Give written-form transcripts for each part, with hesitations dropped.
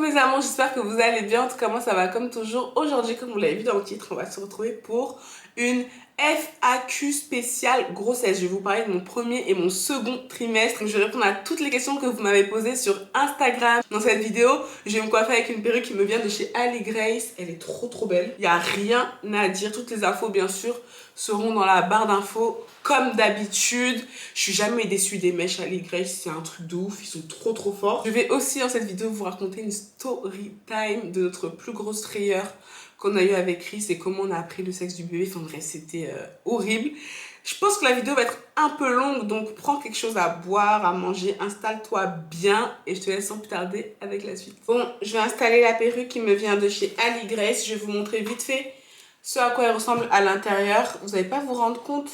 mes amours, j'espère que vous allez bien. En tout cas, moi ça va comme toujours. Aujourd'hui, comme vous l'avez vu dans le titre, on va se retrouver pour une FAQ spéciale grossesse. Je vais vous parler de mon premier et mon second trimestre. Je vais répondre à toutes les questions que vous m'avez posées sur Instagram. Dans cette vidéo, je vais me coiffer avec une perruque qui me vient de chez Ali Grace. Elle est trop belle. Il n'y a rien à dire. Toutes les infos, bien sûr, seront dans la barre d'infos comme d'habitude. Je suis jamais déçue des mèches Ali Grace, c'est un truc de ouf, ils sont trop forts. Je vais aussi dans cette vidéo vous raconter une story time de notre plus grosse frayeur qu'on a eu avec Chris et comment on a appris le sexe du bébé. Enfin bref, c'était horrible. Je pense que la vidéo va être un peu longue, donc prends quelque chose à boire, à manger, installe-toi bien et je te laisse sans plus tarder avec la suite. Bon, je vais installer la perruque qui me vient de chez Ali Grace. Je vais vous montrer vite fait ce à quoi elle ressemble à l'intérieur. Vous n'allez pas vous rendre compte,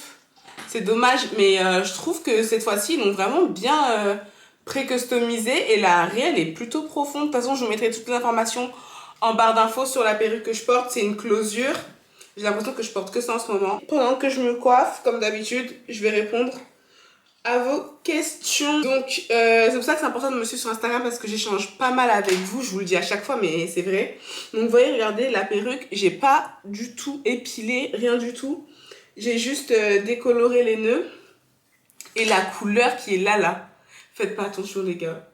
c'est dommage, mais je trouve que cette fois-ci, ils l'ont vraiment bien pré-customisé et la réelle est plutôt profonde. De toute façon, je vous mettrai toutes les informations en barre d'infos sur la perruque que je porte. C'est une closure. J'ai l'impression que je porte que ça en ce moment. Pendant que je me coiffe, comme d'habitude, je vais répondre à vos questions. Donc, c'est pour ça que c'est important de me suivre sur Instagram parce que j'échange pas mal avec vous. Je vous le dis à chaque fois, mais c'est vrai. Donc, vous voyez, regardez, la perruque, j'ai pas du tout épilé, rien du tout. J'ai juste décoloré les nœuds et la couleur qui est là. Faites pas attention, les gars.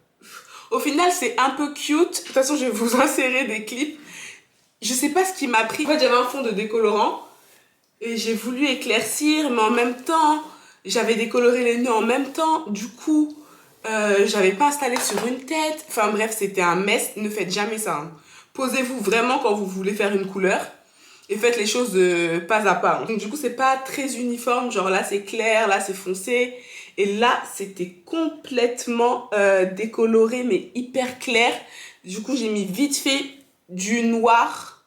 Au final, c'est un peu cute. De toute façon, je vais vous insérer des clips. Je sais pas ce qui m'a pris. En fait, j'avais un fond de décolorant et j'ai voulu éclaircir, mais en même temps, j'avais décoloré les nœuds en même temps. Du coup, j'avais pas installé sur une tête. Enfin bref, c'était un mess. Ne faites jamais ça, hein. Posez-vous vraiment quand vous voulez faire une couleur et faites les choses pas à pas, hein. Donc du coup, c'est pas très uniforme. Genre là, c'est clair, là, c'est foncé. Et là, c'était complètement décoloré, mais hyper clair. Du coup, j'ai mis vite fait du noir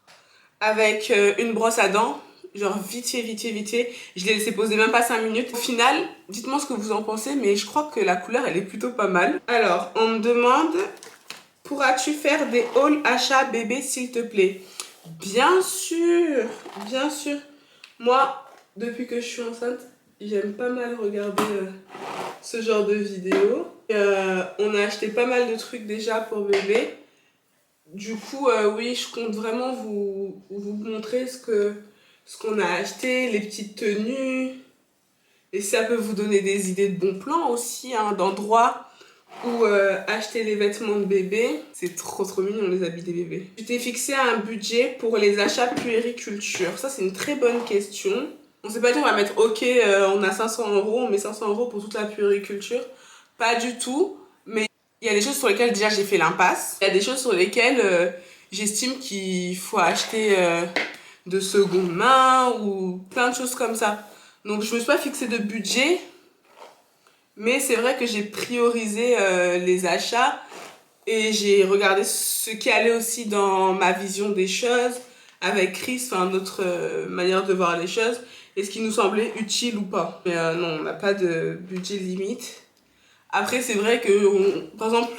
avec une brosse à dents. Genre vite fait. Je l'ai laissé poser même pas 5 minutes. Au final, dites-moi ce que vous en pensez, mais je crois que la couleur, elle est plutôt pas mal. Alors, on me demande, pourras-tu faire des hauls achats bébé, s'il te plaît? Bien sûr. Moi, depuis que je suis enceinte, j'aime pas mal regarder ce genre de vidéos. On a acheté pas mal de trucs déjà pour bébé. Du coup, oui, je compte vraiment vous montrer ce qu'on a acheté, les petites tenues. Et ça peut vous donner des idées de bons plans aussi, hein, d'endroits où acheter les vêtements de bébé. C'est trop mignon, les habits des bébés. Tu t'es fixé un budget pour les achats puériculture. Ça, c'est une très bonne question. On s'est pas dit on va mettre ok, on a 500 €, on met 500 € pour toute la puériculture. Pas du tout. Mais il y a des choses sur lesquelles déjà j'ai fait l'impasse. Il y a des choses sur lesquelles j'estime qu'il faut acheter de seconde main ou plein de choses comme ça. Donc je me suis pas fixé de budget. Mais c'est vrai que j'ai priorisé les achats et j'ai regardé ce qui allait aussi dans ma vision des choses avec Chris, enfin notre manière de voir les choses et ce qui nous semblait utile ou pas. Mais non, on n'a pas de budget limite. Après, c'est vrai que, par exemple,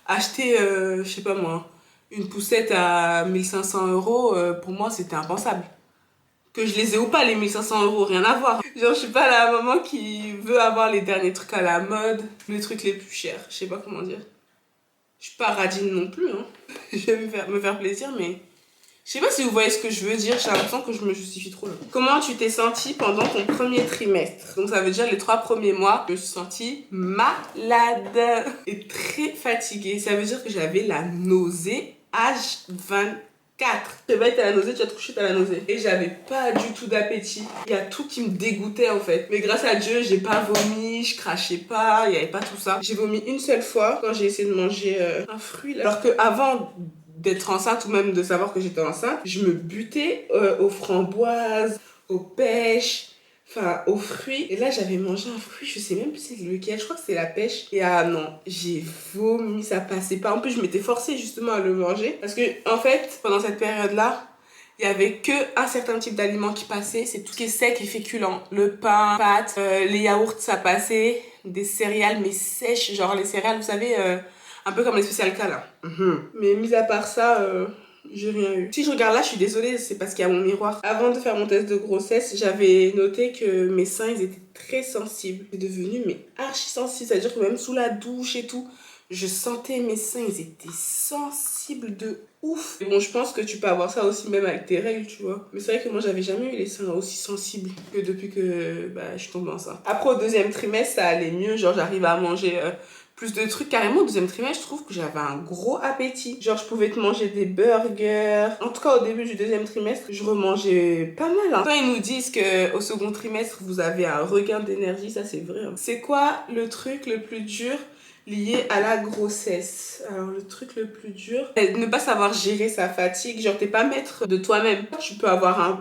acheter, je sais pas moi, une poussette à 1500 €, pour moi, c'était impensable. Que je les ai ou pas, les 1500 €, rien à voir. Genre, je suis pas la maman qui veut avoir les derniers trucs à la mode, les trucs les plus chers. Je sais pas comment dire. Je suis pas radine non plus, hein. Je vais me faire plaisir, mais je sais pas si vous voyez ce que je veux dire. J'ai l'impression que je me justifie trop là. Comment tu t'es sentie pendant ton premier trimestre? Donc ça veut dire les 3 premiers mois, je me suis sentie malade et très fatiguée. Ça veut dire que j'avais la nausée H24. Je sais pas, t'as la nausée, tu as couché, t'as la nausée. Et j'avais pas du tout d'appétit. Il y a tout qui me dégoûtait en fait. Mais grâce à Dieu, j'ai pas vomi, je crachais pas, il y avait pas tout ça. J'ai vomi une seule fois quand j'ai essayé de manger un fruit là. Alors que avant d'être enceinte ou même de savoir que j'étais enceinte, je me butais aux framboises, aux pêches, enfin aux fruits. Et là j'avais mangé un fruit, je sais même plus c'est lequel, je crois que c'est la pêche. Et ah non, j'ai vomi, ça passait pas. En plus je m'étais forcée justement à le manger parce que en fait pendant cette période là, il y avait que un certain type d'aliments qui passait, c'est tout ce qui est sec et féculent. Le pain, pâtes, les yaourts ça passait, des céréales mais sèches, genre les céréales vous savez, un peu comme les spécial K là. Mais mis à part ça, j'ai rien eu. Si je regarde là, je suis désolée, c'est parce qu'il y a mon miroir. Avant de faire mon test de grossesse, j'avais noté que mes seins, ils étaient très sensibles. C'est devenu mais archi sensible, c'est-à-dire que même sous la douche et tout, Je sentais mes seins, ils étaient sensibles de ouf. Et bon, je pense que tu peux avoir ça aussi même avec tes règles, tu vois. Mais c'est vrai que moi, j'avais jamais eu les seins aussi sensibles que depuis que je suis tombée enceinte. Après, au deuxième trimestre, ça allait mieux. Genre, j'arrive à manger plus de trucs. Carrément, au deuxième trimestre, je trouve que j'avais un gros appétit. Genre, je pouvais te manger des burgers. En tout cas, au début du deuxième trimestre, je remangeais pas mal. Hein. Quand ils nous disent qu'au second trimestre, vous avez un regain d'énergie, ça c'est vrai. Hein. C'est quoi le truc le plus dur lié à la grossesse? Alors, le truc le plus dur, c'est ne pas savoir gérer sa fatigue. Genre, t'es pas maître de toi-même. Tu peux avoir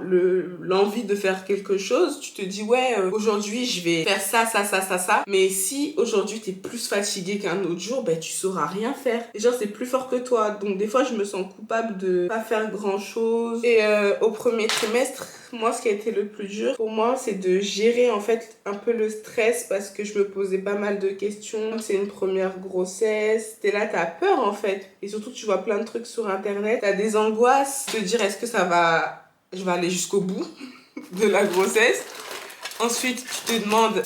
l'envie de faire quelque chose. Tu te dis, ouais, aujourd'hui, je vais faire ça, ça, ça, ça, ça. Mais si aujourd'hui, t'es plus fatigué qu'un autre jour, ben, tu sauras rien faire. Et genre, c'est plus fort que toi. Donc, des fois, je me sens coupable de pas faire grand-chose. Et au premier trimestre, moi, ce qui a été le plus dur pour moi, c'est de gérer en fait un peu le stress parce que je me posais pas mal de questions. C'est une première grossesse. T'es là, t'as peur en fait. Et surtout, tu vois plein de trucs sur internet. T'as des angoisses. Te dire, est-ce que je vais aller jusqu'au bout de la grossesse. Ensuite, tu te demandes,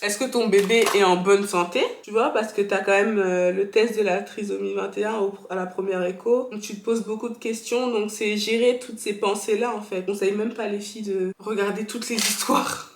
est-ce que ton bébé est en bonne santé? Tu vois, parce que tu as quand même le test de la trisomie 21 à la première écho. Donc, tu te poses beaucoup de questions. Donc, c'est gérer toutes ces pensées-là, en fait. Je conseille même pas les filles de regarder toutes les histoires.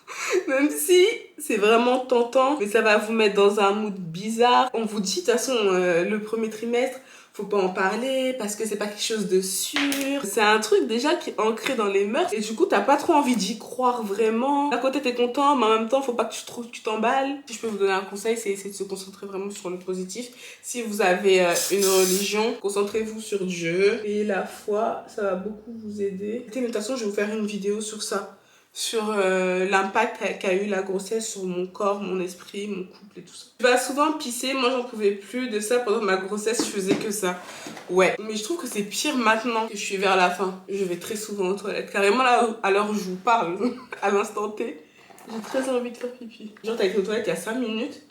Même si c'est vraiment tentant, mais ça va vous mettre dans un mood bizarre. On vous dit, de toute façon, le premier trimestre, faut pas en parler parce que c'est pas quelque chose de sûr. C'est un truc déjà qui est ancré dans les mœurs et du coup t'as pas trop envie d'y croire vraiment. D'un côté t'es content mais en même temps faut pas que tu t'emballes. Si je peux vous donner un conseil, c'est essayer de se concentrer vraiment sur le positif. Si vous avez une religion, concentrez-vous sur Dieu et la foi, ça va beaucoup vous aider. De toute façon je vais vous faire une vidéo sur ça. Sur l'impact qu'a eu la grossesse sur mon corps, mon esprit, mon couple et tout ça. Je vais souvent pisser, moi j'en pouvais plus de ça. Pendant ma grossesse, je faisais que ça. Ouais, mais je trouve que c'est pire maintenant que je suis vers la fin. Je vais très souvent aux toilettes. Carrément là, à l'heure où je vous parle, à l'instant T, j'ai très envie de faire pipi. Genre t'as été aux toilettes il y a 5 minutes,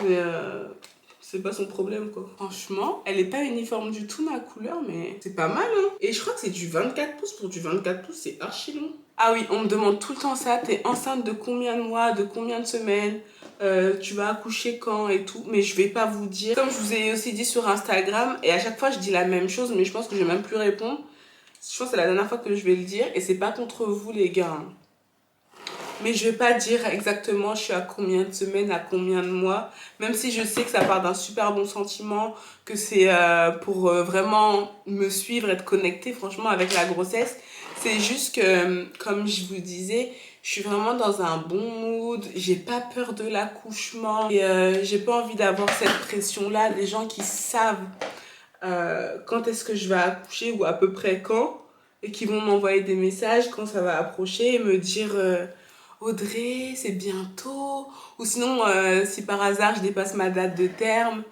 mais c'est pas son problème quoi. Franchement, elle est pas uniforme du tout ma couleur, mais c'est pas mal hein. Et je crois que c'est du 24 pouces. Pour du 24 pouces, c'est archi long. Ah oui, on me demande tout le temps ça. T'es enceinte de combien de mois, de combien de semaines, tu vas accoucher quand et tout. Mais je vais pas vous dire. Comme je vous ai aussi dit sur Instagram, et à chaque fois je dis la même chose, mais je pense que je vais même plus répondre. Je pense que c'est la dernière fois que je vais le dire, et c'est pas contre vous les gars. Mais je vais pas dire exactement je suis à combien de semaines, à combien de mois. Même si je sais que ça part d'un super bon sentiment, que c'est pour vraiment me suivre, être connectée franchement avec la grossesse. C'est juste que, comme je vous disais, je suis vraiment dans un bon mood. J'ai pas peur de l'accouchement. Et j'ai pas envie d'avoir cette pression-là. Des gens qui savent quand est-ce que je vais accoucher ou à peu près quand. Et qui vont m'envoyer des messages quand ça va approcher et me dire... Audrey, c'est bientôt. Ou sinon, si par hasard je dépasse ma date de terme,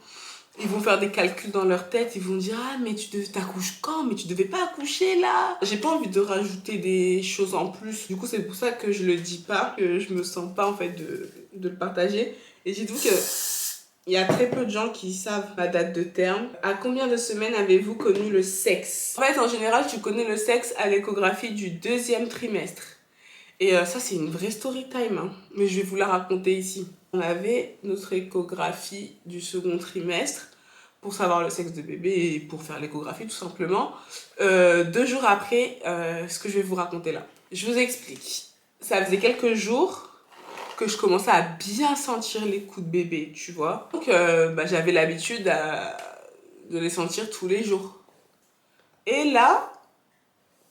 ils vont faire des calculs dans leur tête. Ils vont dire ah mais t'accouches quand? Mais tu devais pas accoucher là. J'ai pas envie de rajouter des choses en plus. Du coup c'est pour ça que je le dis pas, que je me sens pas en fait de le partager. Et dites-vous que il y a très peu de gens qui savent ma date de terme. À combien de semaines avez-vous connu le sexe? En fait en général tu connais le sexe à l'échographie du deuxième trimestre. Et ça, c'est une vraie story time, hein. Mais je vais vous la raconter ici. On avait notre échographie du second trimestre pour savoir le sexe de bébé et pour faire l'échographie, tout simplement. 2 jours après, ce que je vais vous raconter là. Je vous explique. Ça faisait quelques jours que je commençais à bien sentir les coups de bébé, tu vois. Donc, j'avais l'habitude de les sentir tous les jours. Et là,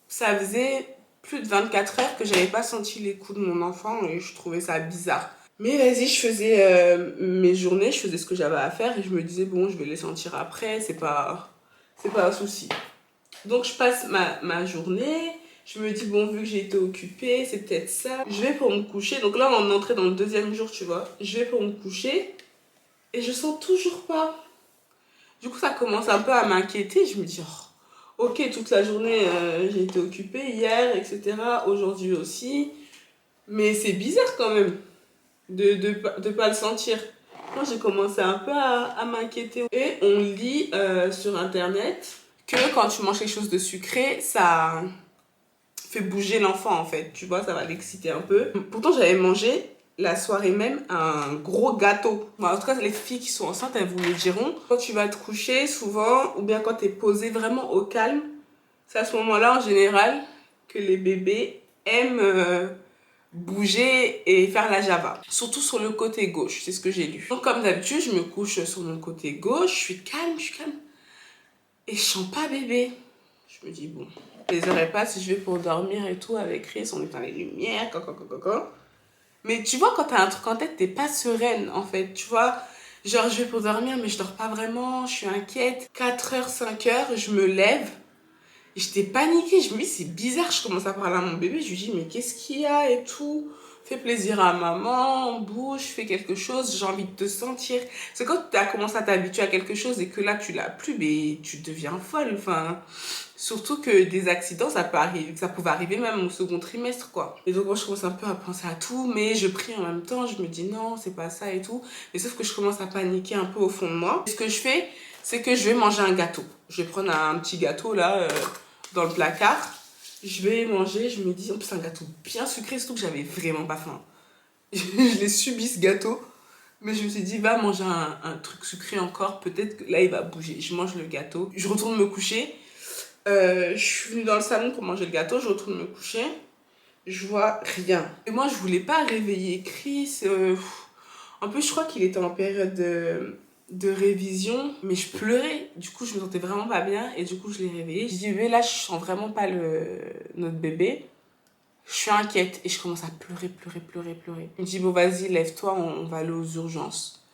ça faisait plus de 24 heures que j'avais pas senti les coups de mon enfant et je trouvais ça bizarre. Mais vas-y, je faisais mes journées, je faisais ce que j'avais à faire et je me disais bon, je vais les sentir après, c'est pas un souci. Donc je passe ma journée, je me dis bon, vu que j'ai été occupée, c'est peut-être ça. Je vais pour me coucher, donc là on est entré dans le deuxième jour, tu vois. Je vais pour me coucher et je sens toujours pas. Du coup ça commence un peu à m'inquiéter, je me dis oh, ok, toute la journée, j'ai été occupée hier, etc. Aujourd'hui aussi. Mais c'est bizarre quand même de pas le sentir. Moi, j'ai commencé un peu à m'inquiéter. Et on lit sur Internet que quand tu manges quelque chose de sucré, ça fait bouger l'enfant en fait. Tu vois, ça va l'exciter un peu. Pourtant, j'avais mangé la soirée même un gros gâteau. Bon, en tout cas, les filles qui sont enceintes, elles vous le diront. Quand tu vas te coucher, souvent, ou bien quand tu es posé vraiment au calme, c'est à ce moment-là, en général, que les bébés aiment bouger et faire la java. Surtout sur le côté gauche, c'est ce que j'ai lu. Donc, comme d'habitude, je me couche sur mon côté gauche, je suis calme. Et je sens pas bébé. Je me dis, bon, les heures passent, je vais pour dormir et tout avec Chris, on éteint les lumières, Mais tu vois, quand t'as un truc en tête, t'es pas sereine, en fait. Tu vois, genre, je vais pour dormir, mais je dors pas vraiment, je suis inquiète. 4h, 5h, je me lève. J'étais paniquée, je me dis, c'est bizarre, je commence à parler à mon bébé, je lui dis, mais qu'est-ce qu'il y a et tout. Fais plaisir à maman, bouge, fais quelque chose, j'ai envie de te sentir. C'est quand tu as commencé à t'habituer à quelque chose et que là, tu l'as plus, mais tu deviens folle, enfin... Surtout que des accidents, ça peut arriver, ça pouvait arriver même au second trimestre, quoi. Et donc, moi, je commence un peu à penser à tout, mais je prie en même temps, je me dis non, c'est pas ça et tout. Mais sauf que je commence à paniquer un peu au fond de moi. Et ce que je fais, c'est que je vais manger un gâteau. Je vais prendre un petit gâteau, là, dans le placard. Je vais manger, je me dis, en plus, c'est un gâteau bien sucré, surtout que j'avais vraiment pas faim. Je l'ai subi, ce gâteau. Mais je me suis dit, va manger un truc sucré encore, peut-être que là, il va bouger. Je mange le gâteau, je retourne me coucher. Je suis venue dans le salon pour manger le gâteau, je retourne me coucher, je vois rien. Et moi, je voulais pas réveiller Chris. En plus, je crois qu'il était en période de révision, mais je pleurais. Du coup, je me sentais vraiment pas bien et du coup, je l'ai réveillé. Je dis, mais là, je sens vraiment pas notre bébé. Je suis inquiète et je commence à pleurer. Il me dit, bon, vas-y, lève-toi, on va aller aux urgences.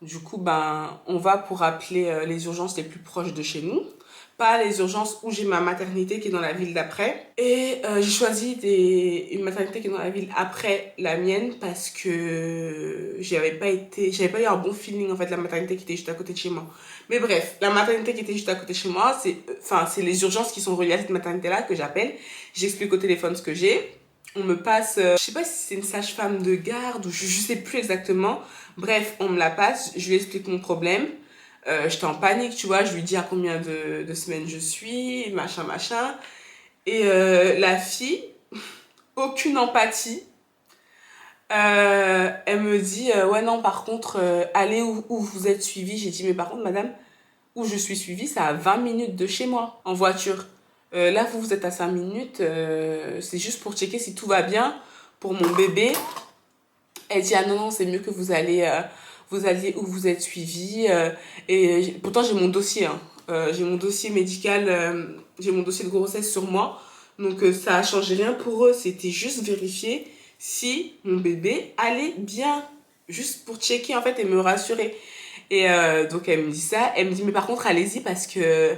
Du coup, ben, on va pour appeler les urgences les plus proches de chez nous. Pas les urgences où j'ai ma maternité qui est dans la ville d'après. Et j'ai choisi une maternité qui est dans la ville après la mienne parce que j'avais pas eu un bon feeling en fait, la maternité qui était juste à côté de chez moi. Mais bref, la maternité qui était juste à côté de chez moi, c'est les urgences qui sont reliées à cette maternité-là que j'appelle. J'explique au téléphone ce que j'ai. On me passe, je sais pas si c'est une sage-femme de garde ou je sais plus exactement. Bref, on me la passe, je lui explique mon problème. J'étais en panique, tu vois, je lui dis à combien de semaines je suis, machin. Et la fille, aucune empathie. Elle me dit, ouais non, par contre, allez où vous êtes suivie. J'ai dit, mais par contre, madame, où je suis suivie, c'est à 20 minutes de chez moi, en voiture. Là, vous êtes à 5 minutes, c'est juste pour checker si tout va bien pour mon bébé. Elle dit, ah non, c'est mieux que vous alliez où vous êtes suivi. Et pourtant, j'ai mon dossier. Hein. J'ai mon dossier médical, j'ai mon dossier de grossesse sur moi. Donc, ça a changé rien pour eux. C'était juste vérifier si mon bébé allait bien. Juste pour checker, en fait, et me rassurer. Et donc, elle me dit ça. Elle me dit, mais par contre, allez-y parce que...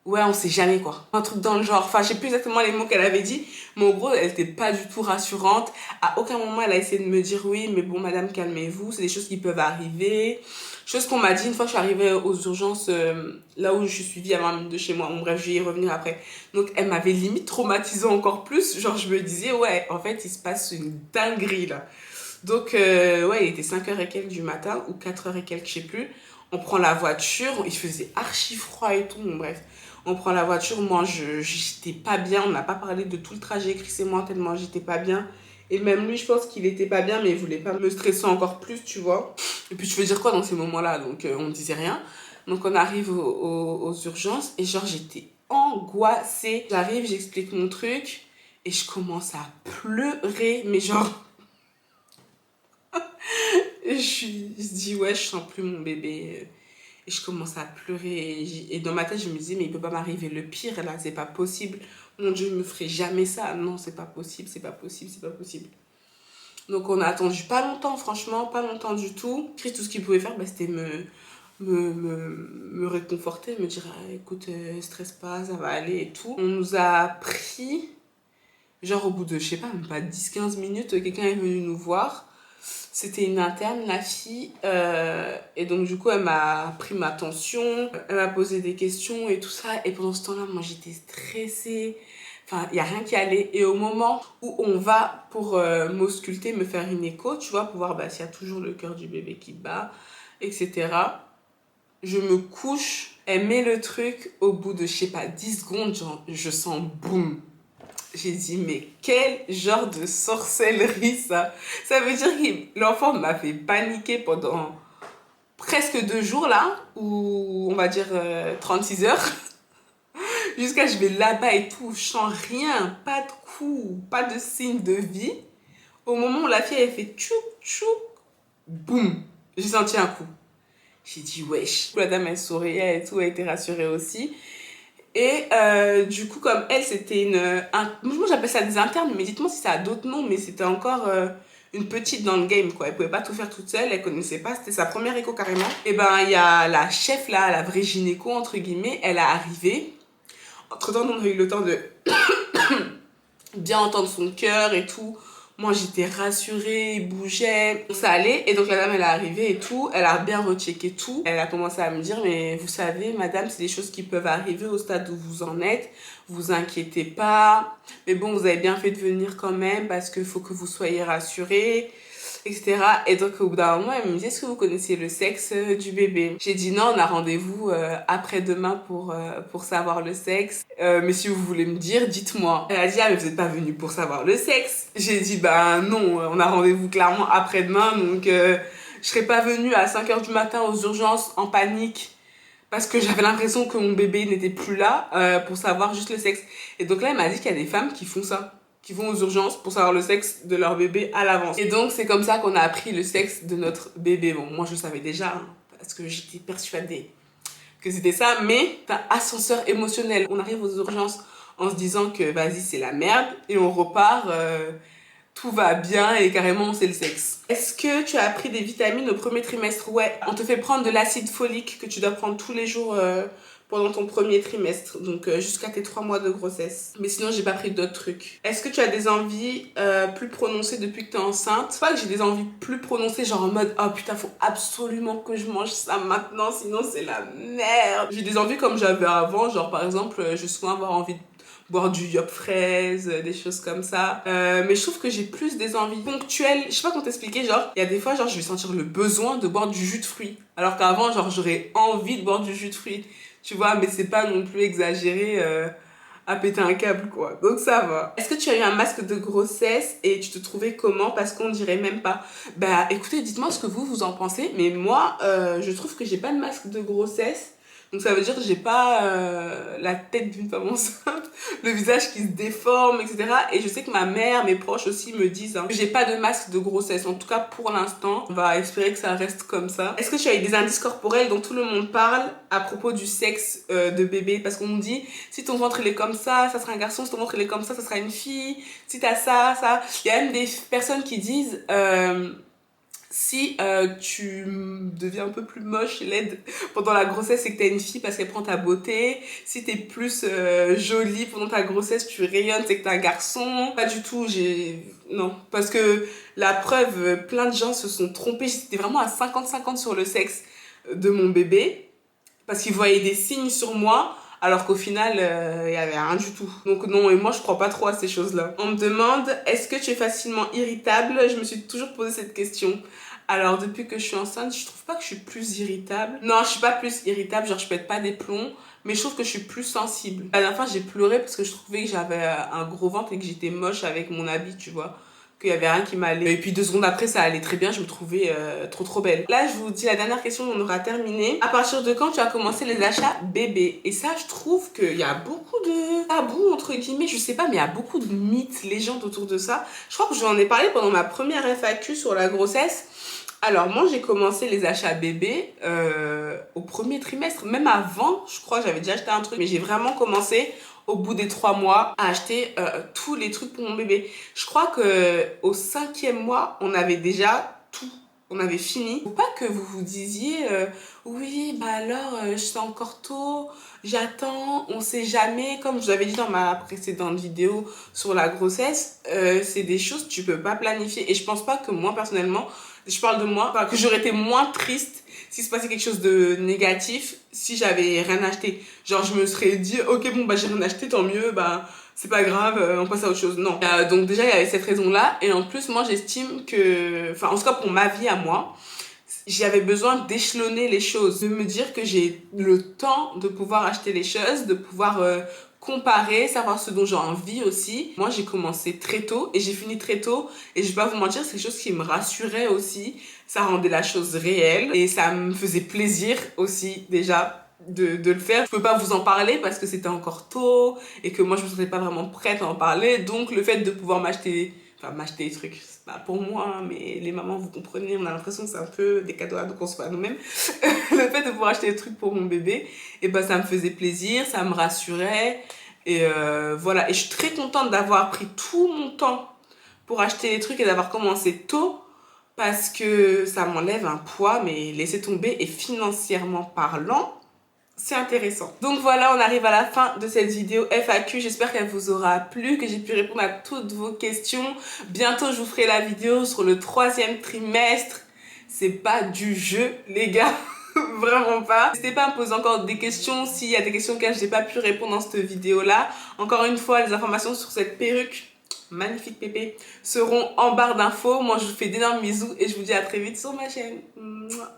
Ouais, on sait jamais quoi. Un truc dans le genre. Enfin, je sais plus exactement les mots qu'elle avait dit, mais en gros, elle était pas du tout rassurante. À aucun moment, elle a essayé de me dire oui, mais bon, madame, calmez-vous, c'est des choses qui peuvent arriver. Chose qu'on m'a dit une fois que je suis arrivée aux urgences, là où je suis suivie à 20 minutes de chez moi. Bon, bref, je vais y revenir après. Donc, elle m'avait limite traumatisée encore plus. Genre, je me disais, ouais, en fait, il se passe une dinguerie là. Donc, ouais, il était 5h et quelques du matin, ou 4h et quelques, je sais plus. On prend la voiture, il faisait archi froid et tout, bon, bref. On prend la voiture, moi, j'étais pas bien. On n'a pas parlé de tout le trajet, Chris et moi, tellement j'étais pas bien. Et même lui, je pense qu'il était pas bien, mais il voulait pas me stresser encore plus, tu vois. Et puis, tu veux dire quoi dans ces moments-là? Donc, on ne disait rien. Donc, on arrive aux urgences, et genre, j'étais angoissée. J'arrive, j'explique mon truc, et je commence à pleurer, mais genre... Je dis ouais, je sens plus mon bébé. Et je commence à pleurer. Et dans ma tête, je me dis, mais il peut pas m'arriver le pire là, c'est pas possible. Mon Dieu, il me ferait jamais ça. Non, c'est pas possible. Donc on a attendu pas longtemps, franchement, pas longtemps du tout. Chris, tout ce qu'il pouvait faire, bah, c'était me réconforter, me dire, ah, écoute, stresse pas, ça va aller et tout. On nous a pris, genre au bout de, je sais pas, même pas 10-15 minutes, quelqu'un est venu nous voir. C'était une interne, la fille, et donc du coup elle m'a pris ma tension, elle m'a posé des questions et tout ça, et pendant ce temps-là, moi j'étais stressée, enfin il n'y a rien qui allait, et au moment où on va pour m'ausculter, me faire une écho, tu vois, pour voir bah, s'il y a toujours le cœur du bébé qui bat, etc., je me couche, elle met le truc, au bout de, je sais pas, 10 secondes, genre, je sens boum. J'ai dit, mais quel genre de sorcellerie ça? Ça veut dire que l'enfant m'a fait paniquer pendant presque 2 jours là, ou on va dire 36 heures, jusqu'à je vais là-bas et tout, je sens rien, pas de coup, pas de signe de vie. Au moment où la fille elle fait tchouk tchouk, boum, j'ai senti un coup. J'ai dit wesh. La dame elle souriait et tout, elle était rassurée aussi. Et du coup, comme elle, c'était moi j'appelle ça des internes, mais dites-moi si ça a d'autres noms, mais c'était encore une petite dans le game, quoi. Elle pouvait pas tout faire toute seule, elle connaissait pas, c'était sa première écho carrément. Et ben, il y a la chef là, la vraie gynéco, entre guillemets, elle a arrivé. Entre-temps, on a eu le temps de bien entendre son cœur et tout. Moi, j'étais rassurée, il bougeait, ça allait. Et donc, la dame, elle est arrivée et tout. Elle a bien rechecké tout. Elle a commencé à me dire, mais vous savez, madame, c'est des choses qui peuvent arriver au stade où vous en êtes. Vous inquiétez pas. Mais bon, vous avez bien fait de venir quand même parce qu'il faut que vous soyez rassurés, etc. Et donc, au bout d'un moment, elle me dit, est-ce que vous connaissez le sexe du bébé? J'ai dit non, on a rendez-vous après-demain pour savoir le sexe. Mais si vous voulez me dire, dites-moi. Elle a dit, ah, mais vous n'êtes pas venu pour savoir le sexe. J'ai dit, bah non, on a rendez-vous clairement après-demain, donc je serais pas venue à 5 h du matin aux urgences en panique parce que j'avais l'impression que mon bébé n'était plus là pour savoir juste le sexe. Et donc là, elle m'a dit qu'il y a des femmes qui font ça, qui vont aux urgences pour savoir le sexe de leur bébé à l'avance. Et donc, c'est comme ça qu'on a appris le sexe de notre bébé. Bon, moi, je le savais déjà, hein, parce que j'étais persuadée que c'était ça, mais c'est un ascenseur émotionnel. On arrive aux urgences en se disant que, vas-y, c'est la merde, et on repart, tout va bien, et carrément, c'est le sexe. Est-ce que tu as pris des vitamines au premier trimestre? Ouais, on te fait prendre de l'acide folique que tu dois prendre tous les jours pendant ton premier trimestre, donc jusqu'à tes 3 mois de grossesse. Mais sinon, j'ai pas pris d'autres trucs. Est-ce que tu as des envies plus prononcées depuis que t'es enceinte? C'est pas que j'ai des envies plus prononcées, genre en mode oh putain, faut absolument que je mange ça maintenant, sinon c'est la merde. J'ai des envies comme j'avais avant, genre par exemple, je vais souvent avoir envie de boire du yop fraise, des choses comme ça. Mais je trouve que j'ai plus des envies ponctuelles. Je sais pas comment t'expliquer, genre, il y a des fois, genre, je vais sentir le besoin de boire du jus de fruits. Alors qu'avant, genre, j'aurais envie de boire du jus de fruits. Tu vois, mais c'est pas non plus exagéré à péter un câble, quoi. Donc ça va. Est-ce que tu as eu un masque de grossesse et tu te trouvais comment? Parce qu'on dirait même pas. Bah écoutez, dites-moi ce que vous en pensez. Mais moi, je trouve que j'ai pas de masque de grossesse. Donc ça veut dire que j'ai pas la tête d'une femme enceinte, le visage qui se déforme, etc. Et je sais que ma mère, mes proches aussi me disent que j'ai pas de masque de grossesse. En tout cas pour l'instant, on va espérer que ça reste comme ça. Est-ce que tu as eu des indices corporels dont tout le monde parle à propos du sexe de bébé? Parce qu'on me dit, si ton ventre il est comme ça sera un garçon. Si ton ventre il est comme ça sera une fille. Si t'as ça, ça. Il y a même des personnes qui disent... si tu deviens un peu plus moche, laide pendant la grossesse, c'est que t'es une fille parce qu'elle prend ta beauté. Si t'es plus jolie pendant ta grossesse, tu rayonnes, c'est que t'es un garçon. Pas du tout, non. Parce que la preuve, plein de gens se sont trompés. J'étais vraiment à 50-50 sur le sexe de mon bébé. Parce qu'ils voyaient des signes sur moi. Alors qu'au final, il y avait rien du tout. Donc non, et moi je crois pas trop à ces choses-là. On me demande, est-ce que tu es facilement irritable? Je me suis toujours posé cette question. Alors depuis que je suis enceinte, je trouve pas que je suis plus irritable. Non, je suis pas plus irritable, genre je pète pas des plombs. Mais je trouve que je suis plus sensible. À la fin, j'ai pleuré parce que je trouvais que j'avais un gros ventre et que j'étais moche avec mon habit, tu vois. Qu'il y avait rien qui m'allait. Et puis 2 secondes après, ça allait très bien, je me trouvais trop belle. Là, je vous dis la dernière question, on aura terminé. À partir de quand tu as commencé les achats bébés? Et ça, je trouve qu'il y a beaucoup de tabous, entre guillemets, je sais pas, mais il y a beaucoup de mythes, légendes autour de ça. Je crois que j'en ai parlé pendant ma première FAQ sur la grossesse. Alors moi j'ai commencé les achats bébés au premier trimestre, même avant je crois j'avais déjà acheté un truc, mais j'ai vraiment commencé au bout des 3 mois à acheter tous les trucs pour mon bébé. Je crois que au 5e mois on avait déjà tout, on avait fini. Faut pas que vous vous disiez oui bah alors c'est encore tôt, j'attends, on sait jamais. Comme je vous avais dit dans ma précédente vidéo sur la grossesse, c'est des choses que tu peux pas planifier. Et je pense pas que moi personnellement, je parle de moi, que j'aurais été moins triste s'il se passait quelque chose de négatif si j'avais rien acheté. Genre je me serais dit ok bon bah j'ai rien acheté, tant mieux, bah c'est pas grave, on passe à autre chose. Non. Donc déjà il y avait cette raison là, et en plus moi j'estime que, enfin en tout cas pour ma vie à moi, j'avais besoin d'échelonner les choses, de me dire que j'ai le temps de pouvoir acheter les choses, de pouvoir comparer, savoir ce dont j'ai envie aussi. Moi, j'ai commencé très tôt et j'ai fini très tôt, et je vais pas vous mentir, c'est quelque chose qui me rassurait aussi. Ça rendait la chose réelle et ça me faisait plaisir aussi déjà de le faire. Je peux pas vous en parler parce que c'était encore tôt et que moi je me sentais pas vraiment prête à en parler, donc le fait de pouvoir m'acheter des trucs, c'est pas pour moi, hein, mais les mamans, vous comprenez, on a l'impression que c'est un peu des cadeaux à qu'on se fait à nous-mêmes. Le fait de pouvoir acheter des trucs pour mon bébé, et ben ça me faisait plaisir, ça me rassurait, et voilà. Et je suis très contente d'avoir pris tout mon temps pour acheter les trucs et d'avoir commencé tôt, parce que ça m'enlève un poids, mais laissez tomber, et financièrement parlant, c'est intéressant. Donc voilà, on arrive à la fin de cette vidéo FAQ. J'espère qu'elle vous aura plu, que j'ai pu répondre à toutes vos questions. Bientôt, je vous ferai la vidéo sur le 3e trimestre. C'est pas du jeu, les gars. Vraiment pas. N'hésitez pas à me poser encore des questions s'il y a des questions auxquelles j'ai pas pu répondre dans cette vidéo-là. Encore une fois, les informations sur cette perruque, magnifique pépé, seront en barre d'infos. Moi, je vous fais d'énormes bisous et je vous dis à très vite sur ma chaîne. Mouah.